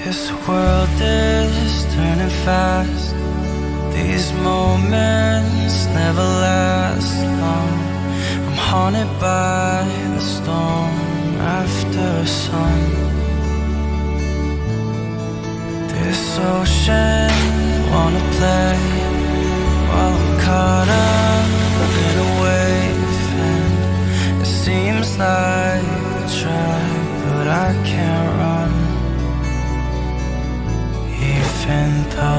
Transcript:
This world is turning fast. These moments never last long. I'm haunted by the storm after sun. This ocean wanna play while I'm caught up in a wave. And it seems like I try, but I can't run. Even though